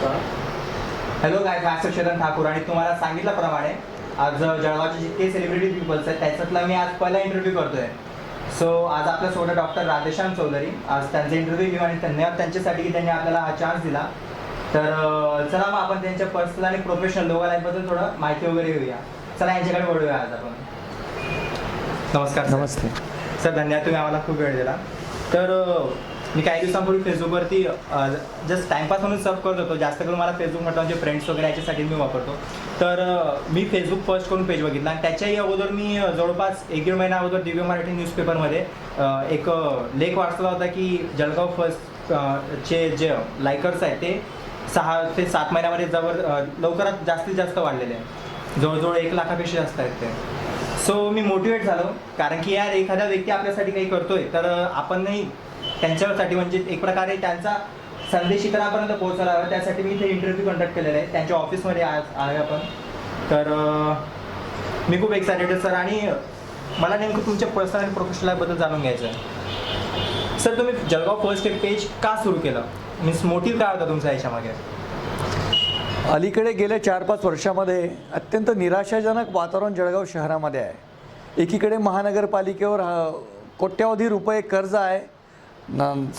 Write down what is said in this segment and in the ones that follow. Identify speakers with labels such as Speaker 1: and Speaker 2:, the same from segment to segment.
Speaker 1: Hello गाय शरण ठाकूर आणि तुम्हाला सांगितल्याप्रमाणे आज जळगावचे जितके सेलिब्रिटी पीपल्स आहेत त्याच्यातला मी आज पहिला इंटरव्ह्यू करतोय. सो आज आपल्यासोबत डॉक्टर राधेश्याम चौधरी. आज त्यांचा इंटरव्ह्यू घेऊ आणि धन्यवाद त्यांच्यासाठी की त्यांनी आपल्याला हा चान्स दिला. तर चला मग आपण त्यांच्या पर्सनल आणि प्रोफेशनल दोघा लाईफबद्दल थोडं माहिती वगैरे घेऊया. चला यांच्याकडे वळूया आज आपण. नमस्कार.
Speaker 2: नमस्ते
Speaker 1: सर, धन्यवाद, तुम्ही आम्हाला खूप वेळ दिला. तर मी काही दिवसांपूर्वी फेसबुकवरती जस्ट टाइमपास म्हणून सर्च करत होतो. जास्त करून मला फेसबुक म्हटलं म्हणजे फ्रेंड्स वगैरे याच्यासाठी मी वापरतो. तर मी फेसबुक फर्स्ट करून पेज बघितला आणि त्याच्याही अगोदर मी जवळपास 1-1.5 महिना अगोदर दिव्य मराठी न्यूजपेपरमध्ये एक लेख वाचला होता की जळगाव फर्स्ट चे जे लायकर्स आहेत ते 6 ते 7 महिन्यामध्ये लवकरात जास्तीत जास्त वाढलेले आहे. जवळजवळ 1 लाखापेक्षा जास्त आहेत ते. सो मी मोटिवेट झालो, कारण की यार एखादा व्यक्ती आपल्यासाठी काही करतोय तर आपणही त्यांच्यासाठी म्हणजे एक प्रकारे त्यांचा संदेश इतरांपर्यंत पोहोचला हवा. त्यासाठी मी इथे इंटरव्ह्यू कंडक्ट केलेला आहे. त्यांच्या ऑफिसमध्ये आज आहे आपण. तर मी खूप एक्सायटेड आहे सर, आणि मला नेमकं तुमच्या पर्सनल आणि प्रोफेशनल लाईफबद्दल जाणून घ्यायचं आहे. सर, तुम्ही जळगाव फर्स्ट एक पेज का सुरू केलं? मीन्स मोटिव्ह काय होता तुमचा याच्यामागे?
Speaker 2: अलीकडे गेल्या 4-5 वर्षामध्ये अत्यंत निराशाजनक वातावरण जळगाव शहरामध्ये आहे. एकीकडे महानगरपालिकेवर कोट्यावधी रुपये कर्ज आहे.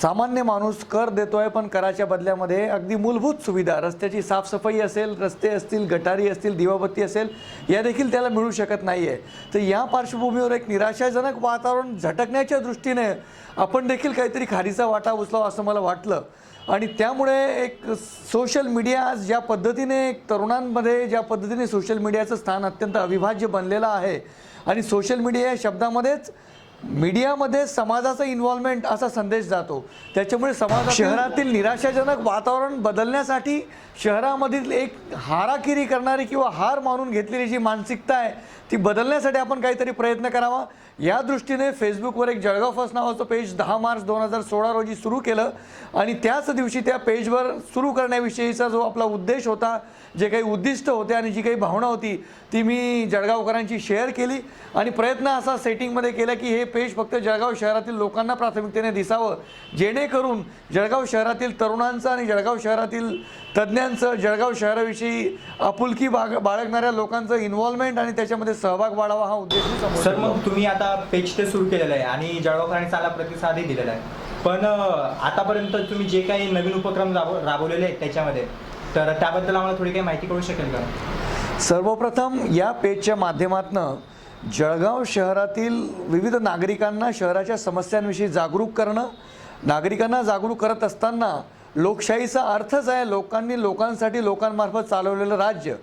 Speaker 2: सामान्य माणूस कर देतो आहे, पण कराच्या बदल्यामध्ये अगदी मूलभूत सुविधा, रस्त्याची साफसफाई असेल, रस्ते असतील, गटारी असतील, दिवाबत्ती असेल, या देखील त्याला मिळू शकत नाही आहे. तर या पार्श्वभूमीवर एक निराशाजनक वातावरण झटकण्याच्या दृष्टीने आपण देखील काहीतरी खारीचा वाटा उचलावा असं मला वाटलं. आणि त्यामुळे एक सोशल मीडिया आज ज्या पद्धतीने तरुणांमध्ये ज्या पद्धतीने सोशल मीडियाचं स्थान अत्यंत अविभाज्य बनलेलं आहे, आणि सोशल मीडिया या शब्दामध्येच मीडियामध्ये समाजाचा इन्व्हॉल्वमेंट असा संदेश जातो. त्याच्यामुळे शहरातील निराशाजनक वातावरण बदलण्यासाठी शहरामधील एक हाराकिरी करणारी किंवा हार मानून घेतलेली जी मानसिकता आहे ती बदलण्यासाठी आपण काहीतरी प्रयत्न करावा. या दृष्टीने फेसबुकवर एक जळगाव फर्स्ट नावाचं पेज 10 मार्च 2016 रोजी सुरू केलं, आणि त्याच दिवशी त्या पेजवर सुरू करण्याविषयीचा जो आपला उद्देश होता, जे काही उद्दिष्ट होते आणि जी काही भावना होती ती मी जळगावकरांची शेअर केली. आणि प्रयत्न असा सेटिंगमध्ये केला की हे पेज फक्त जळगाव शहरातील लोकांना प्राथमिकतेने दिसावं, जेणेकरून जळगाव शहरातील तरुणांचं आणि जळगाव शहरातील तज्ज्ञांचं, जळगाव शहराविषयी आपुलकी बाळगणाऱ्या लोकांचं इन्व्हॉल्वमेंट आणि त्याच्यामध्ये सहभाग वाढावा, हा उद्देश.
Speaker 1: सर, मग तुम्ही आता पेज ते सुरू केलेलं आहे आणि जळगावकरांनी चांगला प्रतिसादही दिलेला आहे, पण आतापर्यंत तुम्ही जे काही नवीन उपक्रम राबवलेले आहेत त्याच्यामध्ये, तर त्याबद्दल आम्हाला थोडी काही माहिती कळू शकेल का?
Speaker 2: सर्वप्रथम या पेजच्या माध्यमातून जळगाव शहरातील विविध नागरिकांना शहराच्या समस्यांविषयी जागरूक करणं. नागरिकांना जागरूक करत असताना लोकशाहीचा अर्थच आहे लोकांनी लोकांसाठी लोकांमार्फत चालवलेलं राज्य.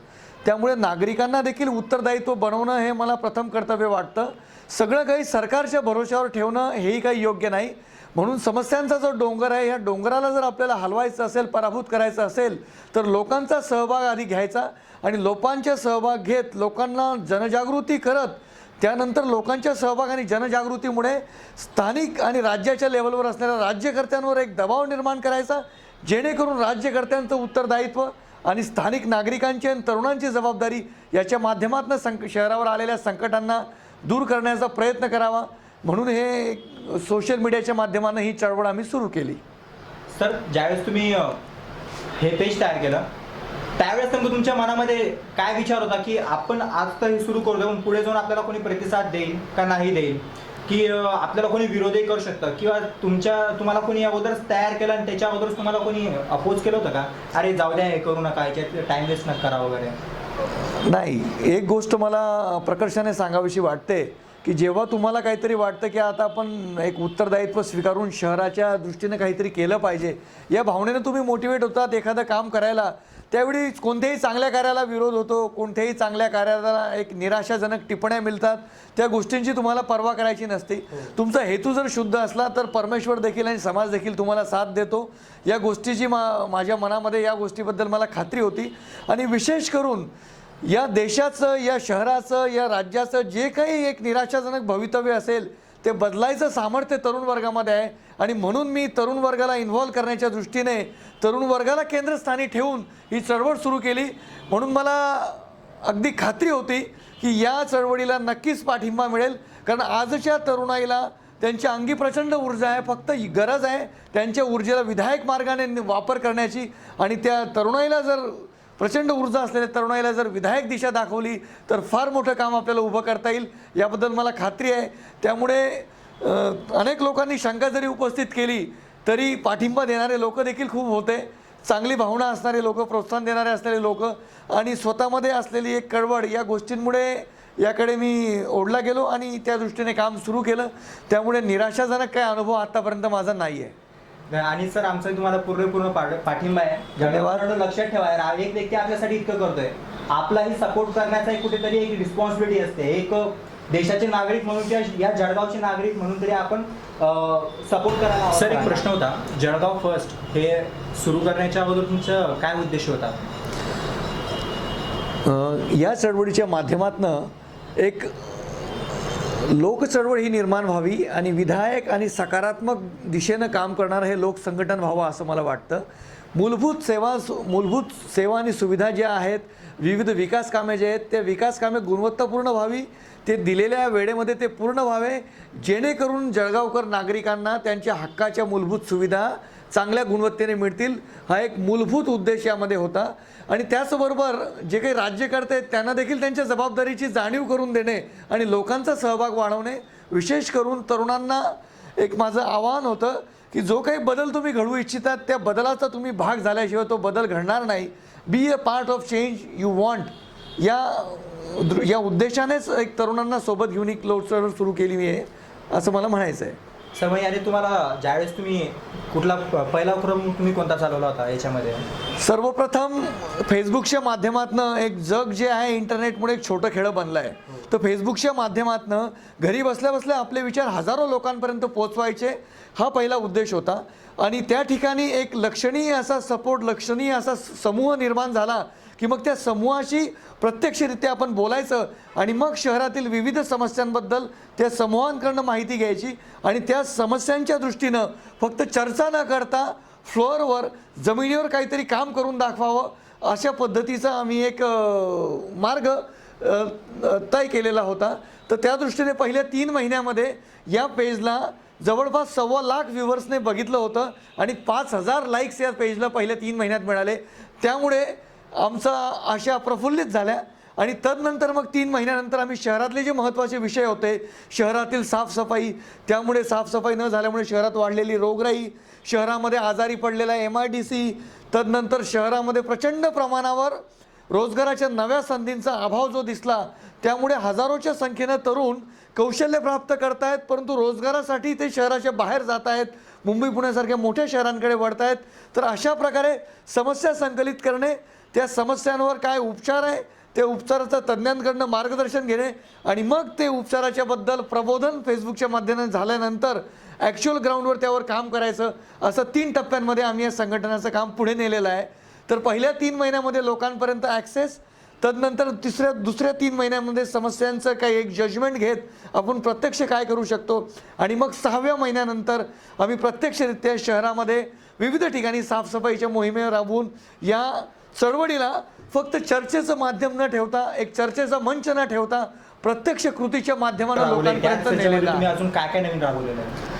Speaker 2: त्यामुळे नागरिकांना देखील उत्तरदायित्व बनवणं हे मला प्रथम कर्तव्य वाटतं. सगळं काही सरकारच्या भरोश्यावर ठेवणं हेही काही योग्य नाही. म्हणून समस्यांचा जो डोंगर आहे, ह्या डोंगराला जर आपल्याला हलवायचं असेल, पराभूत करायचं असेल, तर लोकांचा सहभाग आधी घ्यायचा, आणि लोकांचा सहभाग घेत लोकांना जनजागृती करत त्यानंतर लोकांच्या सहभाग आणि जनजागृतीमुळे स्थानिक आणि राज्याच्या लेवलवर असणाऱ्या राज्यकर्त्यांवर एक दबाव निर्माण करायचा, जेणेकरून राज्यकर्त्यांचं उत्तरदायित्व आणि स्थानिक नागरिकांची आणि तरुणांची जबाबदारी याच्या माध्यमातून शहरावर आलेल्या संकटांना दूर करण्याचा प्रयत्न करावा. म्हणून हे सोशल मीडियाच्या माध्यमानं ही चळवळ आम्ही सुरू केली.
Speaker 1: सर, ज्यावेळेस तुम्ही हे पेज तयार केलं त्यावेळेस नेमकं तुमच्या मनामध्ये काय विचार होता की आपण आज तर हे सुरू करू पण पुढे जाऊन आपल्याला कोणी प्रतिसाद देईल का नाही देईल, की आपल्याला कोणी विरोधही करू शकतं, किंवा तुम्हाला कोणी अगोदरच तयार केलं आणि त्याच्या अगोदरच तुम्हाला कोणी अपोज केलं होतं का, अरे जाऊ द्या, हे करू नका, याच्यात टाइम वेस्ट नका करा वगैरे?
Speaker 2: नाही, एक गोष्ट मला प्रकर्षाने सांगावीशी वाटते की जेव्हा तुम्हाला काहीतरी वाटतं की आता आपण एक उत्तरदायित्व स्वीकारून शहराच्या दृष्टीने काहीतरी केलं पाहिजे, या भावनेने तुम्ही मोटिवेट होतात एखादं काम करायला, त्यावेळी कोणत्याही चांगल्या कार्याला विरोध होतो, कोणत्याही चांगल्या कार्याला एक निराशाजनक टिप्पण्या मिळतात. त्या गोष्टींची तुम्हाला पर्वा करायची नसते. तुमचा हेतू जर शुद्ध असला तर परमेश्वर देखील आणि समाज देखील तुम्हाला साथ देतो. या गोष्टीची माझ्या मनामध्ये या गोष्टीबद्दल मला खात्री होती. आणि विशेष करून या देशाचं, या शहराचं, या राज्याचं जे काही एक निराशाजनक भवितव्य असेल ते बदलायचं सामर्थ्य तरुण वर्गामध्ये आहे. आणि म्हणून मी तरुण वर्गाला इन्व्हॉल्व करण्याच्या दृष्टीने तरुण वर्गाला केंद्रस्थानी ठेवून ही चळवळ सुरू केली. म्हणून मला अगदी खात्री होती की या चळवळीला नक्कीच पाठिंबा मिळेल, कारण आजच्या तरुणाईला त्यांच्या अंगी प्रचंड ऊर्जा आहे, फक्त गरज आहे त्यांच्या ऊर्जेला विधायक मार्गाने वापर करण्याची. आणि त्या तरुणाईला जर प्रचंड ऊर्जा असलेल्या तरुणाईला जर विधायक दिशा दाखवली तर फार मोठं काम आपल्याला उभं करता येईल, याबद्दल मला खात्री आहे. त्यामुळे अनेक लोकांनी शंका जरी उपस्थित केली तरी पाठिंबा देणारे लोक देखील खूप होते. चांगली भावना असणारे लोक, प्रोत्साहन देणारे असलेले लोक आणि स्वतःमध्ये असलेली एक कळवळ, या गोष्टींमुळे याकडे मी ओढला गेलो आणि त्या दृष्टीने काम सुरू केलं. त्यामुळे निराशाजनक काही अनुभव आत्तापर्यंत माझा नाही आहे.
Speaker 1: आणि सर आमचा तुम्हाला पूर्ण पाठिंबा आहे.
Speaker 2: धन्यवाद.
Speaker 1: लक्षात ठेवा, एक व्यक्ती आपल्यासाठी इतकं करतोय, आपलाही सपोर्ट करण्याचा एक कुठेतरी एक रिस्पॉन्सिबिलिटी असते. एक देशाचे नागरिक म्हणून किंवा या जळगावचे नागरिक म्हणून तरी आपण सपोर्ट करायला. सर एक प्रश्न होता, जळगाव फर्स्ट हे सुरू करण्याच्या अगोदर तुमचा काय उद्देश होता?
Speaker 2: या चळवळीच्या माध्यमातून एक लोक चळवळ ही निर्माण व्हावी आणि विधायक आणि सकारात्मक दिशेनं काम करणारं हे लोक संघटन व्हावं असं मला वाटतं. मूलभूत सेवा आणि सुविधा ज्या आहेत, विविध विकास कामे जे आहेत, त्या विकास कामे गुणवत्तापूर्ण व्हावी, ते दिलेल्या वेळेमध्ये ते पूर्ण व्हावे, जेणेकरून जळगावकर नागरिकांना त्यांच्या हक्काच्या मूलभूत सुविधा चांगल्या गुणवत्तेने मिळतील, हा एक मूलभूत उद्देश यामध्ये होता. आणि त्याचबरोबर जे काही राज्यकर्ते आहेत त्यांना देखील त्यांच्या जबाबदारीची जाणीव करून देणे आणि लोकांचा सहभाग वाढवणे, विशेष करून तरुणांना एक माझं आवाहन होतं की जो काही बदल तुम्ही घडवू इच्छितात त्या बदलाचा तुम्ही भाग झाल्याशिवाय तो बदल घडणार नाही. Be a part of change you want, या उद्देशानेच एक तरुणांना सोबत घेऊन एक लोकचळवळ सुरू केली मी आहे असं मला म्हणायचं आहे.
Speaker 1: सर मग याने तुम्हाला ज्यावेळेस तुम्ही कुठला पहिला उपक्रम तुम्ही कोणता चालवला होता याच्यामध्ये?
Speaker 2: सर्वप्रथम फेसबुकच्या माध्यमातून एक जग जे आहे इंटरनेटमुळे एक छोटं खेळं बनलं आहे. तर फेसबुकच्या माध्यमातून घरी बसल्या बसल्या आपले विचार हजारो लोकांपर्यंत पोचवायचे, हा पहिला उद्देश होता. आणि त्या ठिकाणी एक लक्षणीय असा सपोर्ट, लक्षणीय असा समूह निर्माण झाला की मग त्या समूहाशी प्रत्यक्षरित्या आपण बोलायचं आणि मग शहरातील विविध समस्यांबद्दल त्या समूहांकडनं माहिती घ्यायची आणि त्या समस्यांच्या दृष्टीनं फक्त चर्चा न करता फ्लोअरवर, जमिनीवर काहीतरी काम करून दाखवावं, अशा पद्धतीचा आम्ही एक मार्ग तय केलेला होता. तर त्या दृष्टीने पहिल्या 3 महिन्यामध्ये या पेजला जवळपास 1.25 लाख व्ह्यूवर्सने बघितलं होतं आणि 5,000 लाईक्स या पेजला पहिल्या 3 महिन्यात मिळाले. त्यामुळे आमचा आशा प्रफुल्लित झाल्या. आणि तदनंतर मग 3 महिन्यानंतर आम्ही शहरातले जे महत्त्वाचे विषय होते, शहरातील साफसफाई, त्यामुळे साफसफाई न झाल्यामुळे शहरात वाढलेली रोगराई, शहरामध्ये आजारी पडलेला MIDC, तदनंतर शहरामध्ये प्रचंड प्रमाणावर रोजगाराच्या नव्या संधींचा अभाव जो दिसला, त्यामुळे हजारोच्या संख्येनं तरुण कौशल्य प्राप्त करतायत परंतु रोजगारासाठी ते शहराच्या बाहेर जात आहेत, मुंबई पुण्यासारख्या मोठ्या शहरांकडे वळत आहेत. तर अशा प्रकारे समस्या संकलित करणे, त्या समस्यांवर काय उपचार आहे त्या उपचाराचं तज्ज्ञांकडनं मार्गदर्शन घेणे आणि मग ते उपचाराच्या बद्दल प्रबोधन फेसबुकच्या माध्यमातून झाल्यानंतर ॲक्च्युअल ग्राउंडवर त्यावर काम करायचं, असं 3 टप्प्यांमध्ये आम्ही या संघटनाचं काम पुढे नेलेलं आहे. तर पहिल्या 3 महिन्यामध्ये लोकांपर्यंत ॲक्सेस, तदनंतर दुसऱ्या 3 महिन्यामध्ये समस्यांचं काही एक जजमेंट घेत आपण प्रत्यक्ष काय करू शकतो आणि मग 6व्या महिन्यानंतर आम्ही प्रत्यक्षरित्या शहरामध्ये विविध ठिकाणी साफसफाईच्या मोहिमेवर राबवून या चळवळीला फक्त चर्चेचं माध्यम न ठेवता, एक चर्चेचा मंच न ठेवता प्रत्यक्ष कृतीच्या माध्यमाने लोकांपर्यंत नेलेला.
Speaker 1: तुम्ही अजून काय काय नवीन राबवलेलं आहे?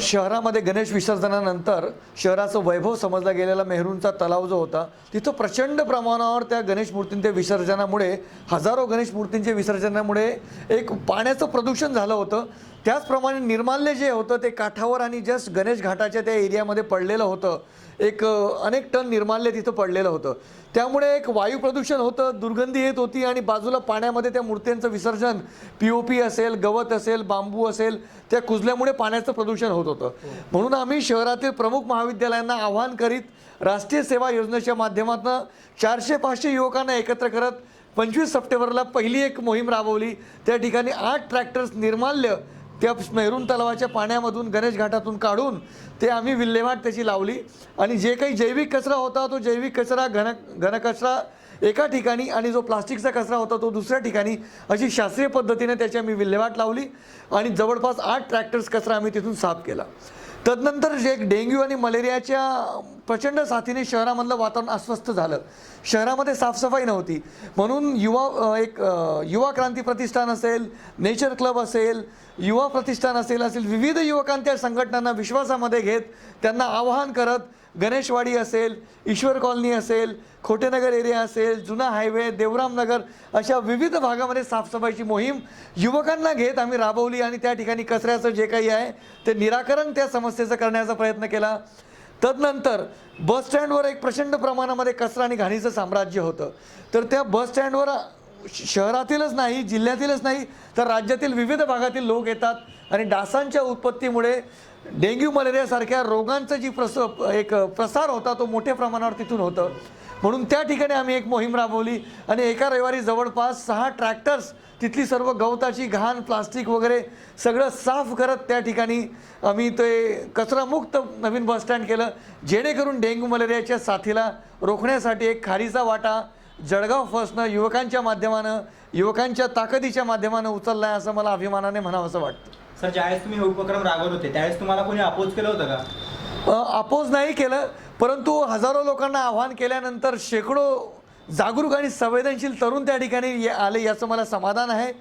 Speaker 2: शहरामध्ये गणेश विसर्जनानंतर शहराचं वैभव समजला गेलेला मेहरूणचा तलाव जो होता, तिथं प्रचंड प्रमाणावर त्या गणेश मूर्तींच्या विसर्जनामुळे, हजारो गणेश मूर्तींच्या विसर्जनामुळे एक पाण्याचं प्रदूषण झालं होतं. त्याचप्रमाणे निर्माल्य जे होतं ते काठावर आणि जस्ट गणेश घाटाच्या त्या एरियामध्ये पडलेलं होतं. एक अनेक टन निर्माल्य तिथं पडलेलं होतं. त्यामुळे एक वायू प्रदूषण होतं, दुर्गंधी येत होती आणि बाजूला पाण्यामध्ये त्या मूर्त्यांचं विसर्जन, POP असेल, गवत असेल, बांबू असेल, त्या कुजल्यामुळे पाण्याचं प्रदूषण होत होतं. म्हणून आम्ही शहरातील प्रमुख महाविद्यालयांना आवाहन करीत राष्ट्रीय सेवा योजनेच्या माध्यमातून 400-500 युवकांना एकत्र करत 25 सप्टेंबरला पहिली एक मोहीम राबवली. त्या ठिकाणी 8 ट्रॅक्टर्स निर्माल्य त्या मेहरून तलावाच्या पाण्यामधून, गणेश घाटातून काढून ते आम्ही विल्हेवाट त्याची लावली आणि जे काही जैविक कचरा होता तो जैविक कचरा, घनकचरा एका ठिकाणी आणि जो प्लास्टिकचा कचरा होता तो दुसऱ्या ठिकाणी, अशी शास्त्रीय पद्धतीने त्याची आम्ही विल्हेवाट लावली आणि जवळपास 8 ट्रॅक्टर्स कचरा आम्ही तिथून साफ केला. तदनंतर जे एक डेंग्यू आणि मलेरियाच्या प्रचंड साथीने शहरामधलं वातावरण अस्वस्थ झालं. शहरामध्ये साफसफाई नव्हती. म्हणून युवा क्रांती प्रतिष्ठान असेल, नेचर क्लब असेल, युवा प्रतिष्ठान असेल विविध युवकांच्या संघटनांना विश्वासामध्ये घेत त्यांना आवाहन करत गणेशवाडी असेल, ईश्वर कॉलनी असेल, खोटेनगर एरिया असेल, जुना हायवे, देवरामनगर अशा विविध भागामध्ये साफसफाईची मोहीम युवकांना घेत आम्ही राबवली आणि त्या ठिकाणी कचऱ्याचं जे काही आहे ते निराकरण त्या समस्येचं करण्याचा प्रयत्न केला. तदनंतर बसस्टँडवर एक प्रचंड प्रमाणामध्ये कचरा आणि घाणीचं साम्राज्य होतं. तर त्या बसस्टँडवर शहरातीलच नाही, जिल्ह्यातीलच नाही तर राज्यातील विविध भागातील लोक येतात आणि डासांच्या उत्पत्तीमुळे डेंग्यू मलेरियासारख्या रोगांचा प्रसार होता तो मोठ्या प्रमाणावर तिथून होतं. म्हणून त्या ठिकाणी आम्ही एक मोहीम राबवली आणि एका रविवारी जवळपास 6 ट्रॅक्टर्स तिथली सर्व गवताची घाण, प्लास्टिक वगैरे सगळं साफ करत त्या ठिकाणी आम्ही ते कचरामुक्त नवीन बसस्टँड केलं, जेणेकरून डेंग्यू मलेरियाच्या साथीला रोखण्यासाठी एक खारीचा वाटा जळगाव फर्स्टनं युवकांच्या माध्यमानं, युवकांच्या ताकदीच्या माध्यमानं उचलला आहे असं मला अभिमानाने म्हणावंसं वाटतं.
Speaker 1: सर, ज्यावेळेस तुम्ही हे उपक्रम राबवत होते त्यावेळेस तुम्हाला कोणी अपोज केलं होतं का?
Speaker 2: अपोज नाही केलं, परंतु हजारो लोकांना आव्हान केल्यानंतर शेकडो जागरूक आणि संवेदनशील तरुण त्या ठिकाणी आले याचं मला समाधान आहे.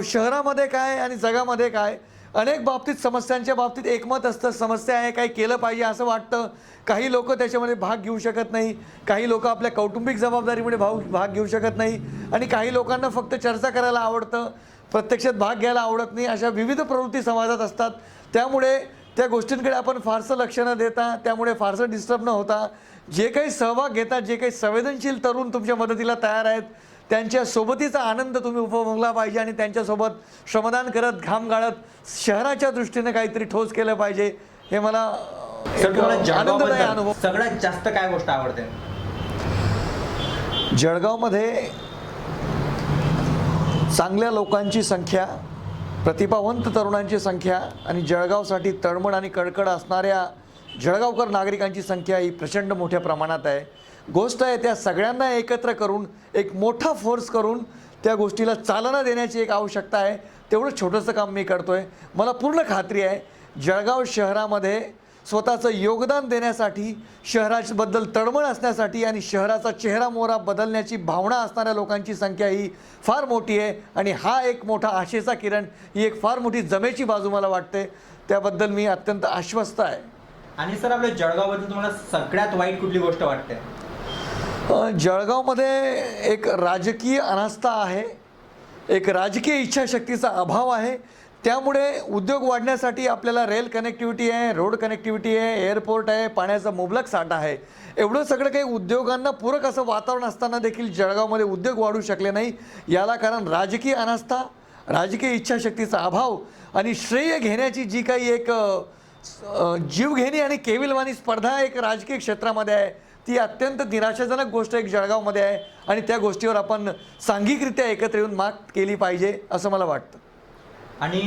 Speaker 2: शहरामध्ये काय आणि जगामध्ये काय अनेक बाबतीत समस्यांच्या बाबतीत एकमत असतं, समस्या आहे काही केलं पाहिजे असं वाटतं. काही लोक त्याच्यामध्ये भाग घेऊ शकत नाही, काही लोक आपल्या कौटुंबिक जबाबदारीमुळे भाग घेऊ शकत नाही आणि काही लोकांना फक्त चर्चा करायला आवडतं, प्रत्यक्षात भाग घ्यायला आवडत नाही. अशा विविध प्रवृत्ती समाजात असतात. त्यामुळे त्या गोष्टींकडे आपण फारसं लक्ष न देता, त्यामुळे फारसं डिस्टर्ब न होता जे काही सहभाग घेतात, जे काही संवेदनशील तरुण तुमच्या मदतीला तयार आहेत त्यांच्या सोबतीचा आनंद तुम्ही उपभोगला पाहिजे आणि त्यांच्यासोबत श्रमदान करत घाम गाळत शहराच्या दृष्टीने काहीतरी ठोस केलं पाहिजे हे मला आनंददायी अनुभव.
Speaker 1: सगळ्यात जास्त काय गोष्ट आवडते
Speaker 2: जळगावमध्ये? चांगल्या लोकांची संख्या, प्रतिभावंत तरुणांची संख्या आणि जळगावसाठी तळमळ आणि कळकळ असणाऱ्या जळगावकर नागरिकांची संख्या ही प्रचंड मोठ्या प्रमाणात आहे. गोष्ट आहे त्या सगळ्यांना एकत्र करून एक मोठा फोर्स करून त्या गोष्टीला चालना देण्याची एक आवश्यकता आहे. तेवढं छोटंसं काम मी करतो आहे. मला पूर्ण खात्री आहे जळगाव शहरामध्ये स्वतःचं योगदान देण्यासाठी, शहराबद्दल तळमळ असण्यासाठी आणि शहराचा चेहरा मोहरा बदलण्याची भावना असणाऱ्या लोकांची संख्या ही फार मोठी आहे आणि हा एक मोठा आशेचा किरण, ही एक फार मोठी जमेची बाजू मला वाटते. त्याबद्दल मी अत्यंत आश्वस्त आहे.
Speaker 1: आणि सर, आपल्या जळगावबद्दल तुम्हाला सगळ्यात वाईट कुठली गोष्ट वाटते?
Speaker 2: जळगावमध्ये एक राजकीय अनास्था आहे, एक राजकीय इच्छाशक्तीचा अभाव आहे. त्यामुळे उद्योग वाढण्यासाठी आपल्याला रेल कनेक्टिव्हिटी आहे, रोड कनेक्टिव्हिटी आहे, एअरपोर्ट आहे, पाण्याचा मुबलक साठा आहे. एवढं सगळं काही उद्योगांना पूरक असं वातावरण असताना देखील जळगावमध्ये उद्योग वाढू शकले नाही. याला कारण राजकीय अनास्था, राजकीय इच्छाशक्तीचा अभाव आणि श्रेय घेण्याची जी काही एक जीवघेणी आणि केविलवाणी स्पर्धा एक राजकीय क्षेत्रामध्ये आहे ती अत्यंत निराशाजनक गोष्ट एक जळगावमध्ये आहे आणि त्या गोष्टीवर आपण सांघिकरित्या एकत्र येऊन मात केली पाहिजे असं मला वाटतं.
Speaker 1: आणि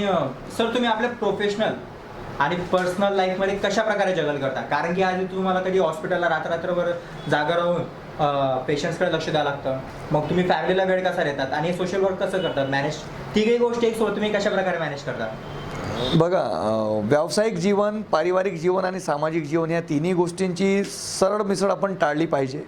Speaker 1: सर, तुम्ही आपल्या प्रोफेशनल आणि पर्सनल लाईफमध्ये कशा प्रकारे जगल करता? कारण की आधी तुम्हाला कधी हॉस्पिटलला रात्रभर जागा राहून पेशंट्सकडे लक्ष द्यावं लागतं, मग तुम्ही फॅमिलीला वेळ कसा देतात आणि सोशल वर्क कसं करतात मॅनेज? तिघही गोष्टी एक सोबत तुम्ही कशा प्रकारे मॅनेज करता?
Speaker 2: बघा, व्यावसायिक जीवन, पारिवारिक जीवन आणि सामाजिक जीवन या तिन्ही गोष्टींची सरळ मिसळ आपण टाळली पाहिजे.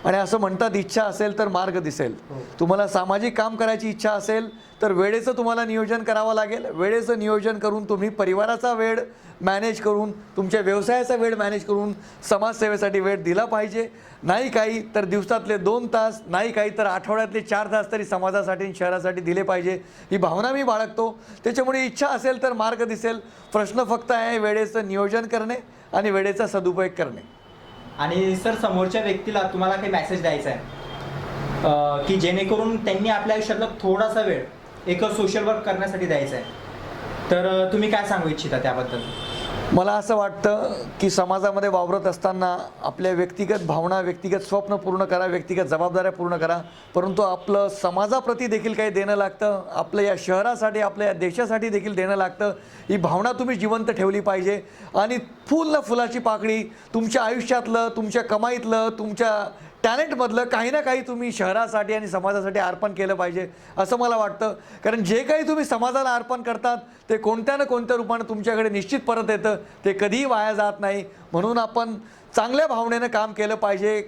Speaker 2: आणि असं म्हणतात इच्छा असेल तर मार्ग दिसेल. तुम्हाला सामाजिक काम करायची इच्छा असेल तर वेळेचं तुम्हाला नियोजन करावं लागेल. वेळेचं नियोजन करून तुम्ही परिवाराचा वेळ मॅनेज करून, तुमच्या व्यवसायाचा वेळ मॅनेज करून समाजसेवेसाठी वेळ दिला पाहिजे. नाही काही तर दिवसातले 2 तास, नाही काही तर आठवड्यातले 4 तास तरी समाजासाठी आणि शहरासाठी दिले पाहिजे, ही भावना मी बाळगतो. त्याच्यामुळे इच्छा असेल तर मार्ग दिसेल. प्रश्न फक्त आहे वेळेचं नियोजन करणे आणि वेळेचा सदुपयोग करणे.
Speaker 1: आणि सर, समोरच्या व्यक्तीला तुम्हाला काही मेसेज द्यायचा आहे की जेणेकरून त्यांनी आपल्या आयुष्यातला थोडासा वेळ एक सोशल वर्क करण्यासाठी द्यायचा आहे, तर तुम्ही काय सांगू इच्छिता त्याबद्दल?
Speaker 2: मला असं वाटतं की समाजामध्ये वावरत असताना आपल्या व्यक्तिगत भावना, व्यक्तिगत स्वप्न पूर्ण करा, व्यक्तिगत जबाबदाऱ्या पूर्ण करा, परंतु आपलं समाजाप्रती देखील काही देणं लागतं, आपलं या शहरासाठी, आपल्या या देशासाठी देखील देणं लागतं. ही भावना तुम्ही जिवंत ठेवली पाहिजे आणि फुल ना फुलाची पाकळी तुमच्या आयुष्यातलं, तुमच्या कमाईतलं, तुमच्या टॅलेंटमधलं काही ना काही तुम्ही शहरासाठी आणि समाजासाठी अर्पण केलं पाहिजे असं मला वाटतं. कारण जे काही तुम्ही समाजाला अर्पण करतात ते कोणत्या ना कोणत्या रूपाने तुमच्याकडे निश्चित परत येतं, ते कधीही वाया जात नाही. म्हणून आपण चांगल्या भावनेनं काम केलं पाहिजे.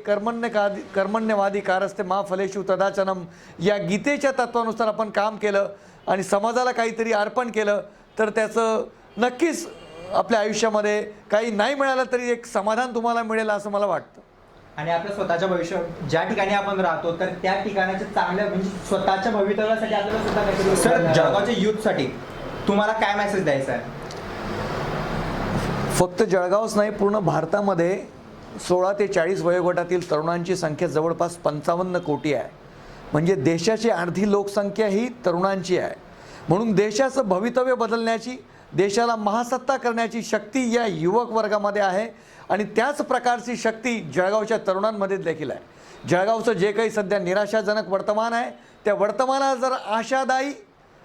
Speaker 2: कर्मण्यवादी कारस्ते मा फलेषु तदाचनम या गीतेच्या तत्वानुसार आपण काम केलं आणि समाजाला काहीतरी अर्पण केलं तर त्याचं नक्कीच आपल्या आयुष्यामध्ये काही नाही मिळालं तरी एक समाधान तुम्हाला मिळेल असं मला वाटतं.
Speaker 1: आणि आपल्या स्वतःच्या भविष्य ज्या ठिकाणी आपण राहतो तर त्या ठिकाणाच्या चांगल्या म्हणजे स्वतःच्या भवितव्यासाठी आपल्याला सुद्धा काहीतरी. सर, जळगावच्या यूथसाठी तुम्हाला काय मेसेज द्यायचा आहे?
Speaker 2: फक्त जळगावच नाही, पूर्ण भारतामध्ये 16 ते 40 वयोगटातील तरुणांची संख्या जवळपास 55 कोटी आहे. म्हणजे देशाची अर्धी लोकसंख्या ही तरुणांची आहे. म्हणून देशाचं भवितव्य बदलण्याची, देशाला महासत्ता करण्याची शक्ती या युवक वर्गामध्ये आहे आणि त्याच प्रकारची शक्ती जळगावच्या तरुणांमध्ये देखील आहे. जळगावचं जे काही सध्या निराशाजनक वर्तमान आहे त्या वर्तमानाला जर आशादायी,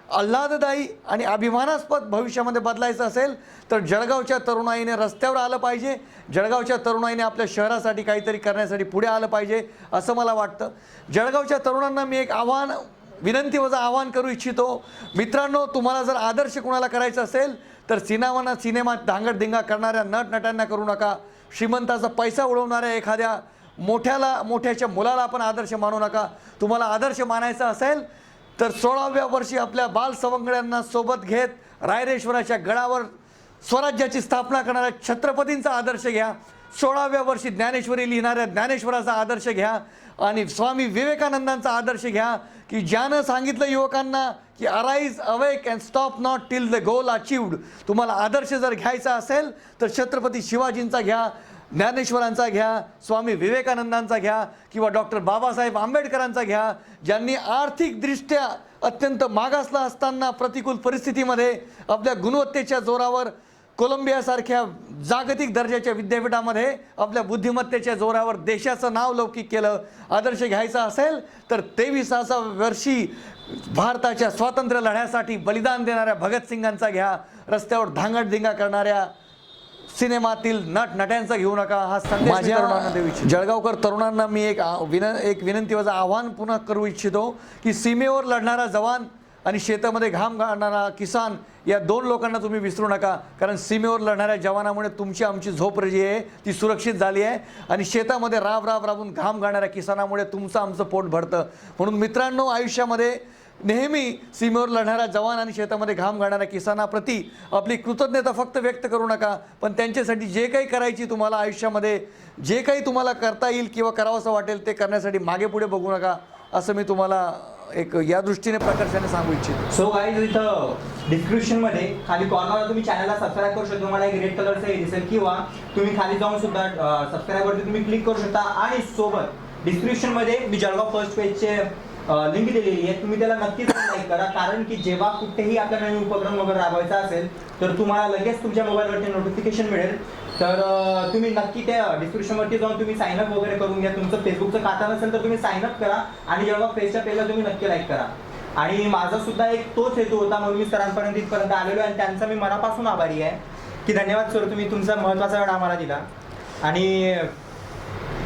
Speaker 2: आल्हाददायी आणि अभिमानास्पद भविष्यामध्ये बदलायचं असेल तर जळगावच्या तरुणाईने रस्त्यावर आलं पाहिजे. जळगावच्या तरुणाईने आपल्या शहरासाठी काहीतरी करण्यासाठी पुढे आलं पाहिजे असं मला वाटतं. जळगावच्या तरुणांना मी एक आव्हान करू इच्छितो. मित्रांनो, तुम्हाला जर आदर्श कुणाला करायचं असेल तर सिनेमात धांगडधिंगा करणाऱ्या नटनट्यांना करू नका. श्रीमंताचा पैसा उडवणाऱ्या एखाद्या मोठ्याच्या मुलाला आपण आदर्श मानू नका. तुम्हाला आदर्श मानायचा असेल तर 16व्या वर्षी आपल्या बालसवंगड्यांना सोबत घेत रायरेश्वराच्या गडावर स्वराज्याची स्थापना करणाऱ्या छत्रपतींचा आदर्श घ्या. 16व्या वर्षी ज्ञानेश्वरी लिहिणाऱ्या ज्ञानेश्वराचा आदर्श घ्या आणि स्वामी विवेकानंदांचा आदर्श घ्या की ज्यानं सांगितलं युवकांना की arise awake and stop not till the goal achieved. तुम्हाला आदर्श जर घ्यायचा असेल तर छत्रपती शिवाजींचा घ्या, ज्ञानेश्वरांचा घ्या, स्वामी विवेकानंदांचा घ्या किंवा डॉक्टर बाबासाहेब आंबेडकरांचा घ्या, ज्यांनी आर्थिकदृष्ट्या अत्यंत मागासला असताना प्रतिकूल परिस्थितीमध्ये आपल्या गुणवत्तेच्या जोरावर कोलंबियासारख्या जागतिक दर्जाच्या विद्यापीठामध्ये आपल्या बुद्धिमत्तेच्या जोरावर देशाचं नाव लौकिक केलं. आदर्श घ्यायचा असेल तर 23व्या वर्षी भारताच्या स्वातंत्र्य लढ्यासाठी बलिदान देणाऱ्या भगतसिंगांचा घ्या. रस्त्यावर धांगडधिंगा करणाऱ्या सिनेमातील नट्यांचा घेऊ नका. हा संदेश माझ्या जळगावकर तरुणांना मी एक विनंतीचं आव्हान पुन्हा करू इच्छितो की सीमेवर लढणारा जवान आणि शेतामध्ये घाम गाळणारा किसान या 2 लोकांना तुम्ही विसरू नका. कारण सीमेवर लढणाऱ्या जवानामुळे तुमची आमची झोप जी आहे ती सुरक्षित झाली आहे आणि शेतामध्ये राबून घाम गाळणाऱ्या किसानामुळे तुमचं आमचं पोट भरतं. म्हणून मित्रांनो, आयुष्यामध्ये नेहमी सीमेवर लढणाऱ्या जवान आणि शेतामध्ये घाम गाळणाऱ्या किसानाप्रती आपली कृतज्ञता फक्त व्यक्त करू नका, पण त्यांच्यासाठी जे काही करायची तुम्हाला आयुष्यामध्ये जे काही तुम्हाला करता येईल किंवा करावंसं वाटेल ते करण्यासाठी मागे पुढे बघू नका असं मी तुम्हाला एक या दृष्टीने प्रकर्षाने सांगू इच्छितो.
Speaker 1: सो गाईज, इथं डिस्क्रिप्शनमध्ये खाली कॉर्नरला तुम्ही चॅनलला सबस्क्राईब करू शकता. तुम्हाला एक रेड कलरचं हे दिसेल किंवा तुम्ही खाली जाऊन सुद्धा सबस्क्राईबवरती तुम्ही क्लिक करू शकता. आणि सोबत डिस्क्रिप्शनमध्ये मी जळगाव फर्स्ट पेजचे लिंक दिलेली आहे, तुम्ही त्याला नक्कीच लाईक करा. कारण की जेव्हा कुठेही आपला नवीन उपक्रम वगैरे राबवायचा असेल तर तुम्हाला लगेच तुमच्या मोबाईलवरती नोटिफिकेशन मिळेल. तर तुम्ही नक्की त्या डिस्क्रिप्शनवरती जाऊन तुम्ही साईनअप वगैरे करून घ्या. तुमचं फेसबुकचं खाता नसेल तर तुम्ही साईनअप करा आणि जळगाव पेजच्या पेजला तुम्ही नक्की लाईक करा. आणि माझा सुद्धा एक तोच हेतू होता म्हणून मी सरांपर्यंत इथपर्यंत आलेलो आहे आणि त्यांचा मी मनापासून आभारी आहे की धन्यवाद सर, तुम्ही तुमचा महत्त्वाचा वेळ आम्हाला दिला. आणि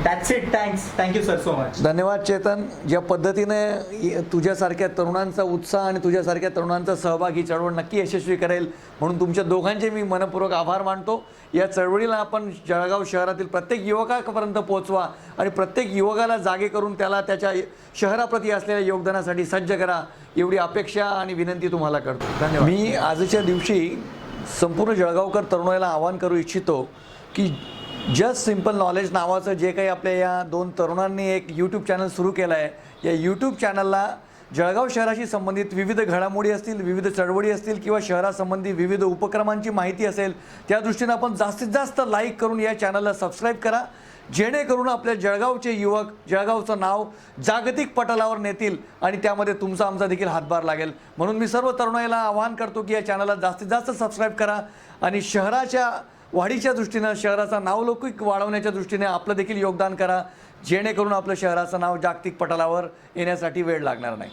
Speaker 1: that's it. Thank you sir so much.
Speaker 2: धन्यवाद चेतन. ज्या पद्धतीने तुझ्यासारख्या तरुणांचा उत्साह आणि तुझ्यासारख्या तरुणांचा सहभाग ही चळवळ नक्की यशस्वी करेल म्हणून तुमच्या दोघांचे मी मनपूर्वक आभार मानतो. या चळवळीला आपण जळगाव शहरातील प्रत्येक युवकापर्यंत पोहोचवा आणि प्रत्येक युवकाला जागे करून त्याला त्याच्या शहराप्रती असलेल्या योगदानासाठी सज्ज करा एवढी अपेक्षा आणि विनंती तुम्हाला करतो. धन्यवाद. मी आजच्या दिवशी संपूर्ण जळगावकर तरुणाईला आवाहन करू इच्छितो की जस्ट सिम्पल नॉलेज नावाचं जे काही आपल्या या 2 तरुणांनी एक यूट्यूब चॅनल सुरू केलं आहे, या यूट्यूब चॅनलला जळगाव शहराशी संबंधित विविध घडामोडी असतील, विविध चळवळी असतील किंवा शहरासंबंधी विविध उपक्रमांची माहिती असेल, त्या दृष्टीने आपण जास्तीत जास्त लाईक करून या चॅनलला सबस्क्राईब करा, जेणेकरून आपल्या जळगावचे युवक जळगावचं नाव जागतिक पटलावर नेतील आणि त्यामध्ये तुमचा आमचा देखील हातभार लागेल. म्हणून मी सर्व तरुणाईला आवाहन करतो की या चॅनलला जास्तीत जास्त सबस्क्राईब करा आणि शहराच्या वाढीच्या दृष्टीनं, शहराचा नावलौकिक वाढवण्याच्या दृष्टीने आपलं देखील योगदान करा, जेणेकरून आपलं शहराचं नाव जागतिक पटलावर येण्यासाठी वेळ लागणार नाही.